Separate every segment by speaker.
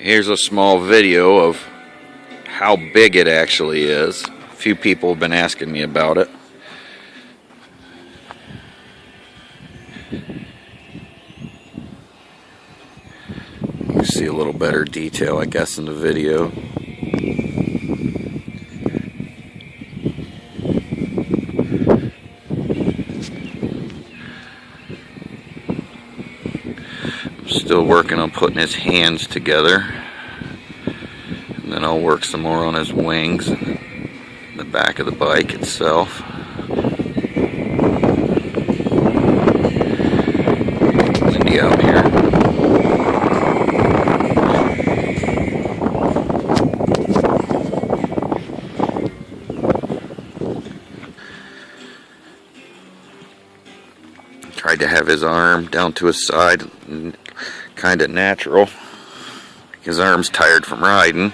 Speaker 1: Here's a small video of how big it actually is. A few people have been asking me about it. You see a little better detail, I guess, in the video. Still working on putting his hands together, and then I'll work some more on his wings and the back of the bike itself. Windy out here. Tried to have his arm down to his side, kind of natural. His arm's tired from riding.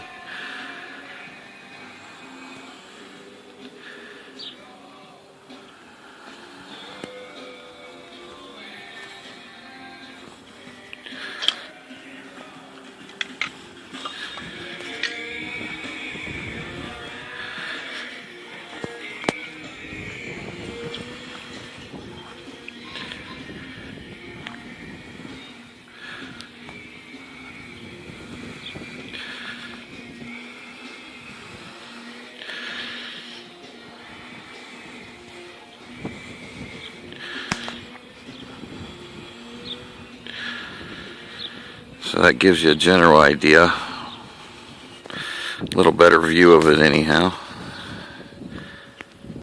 Speaker 1: So that gives you a general idea, a little better view of it anyhow.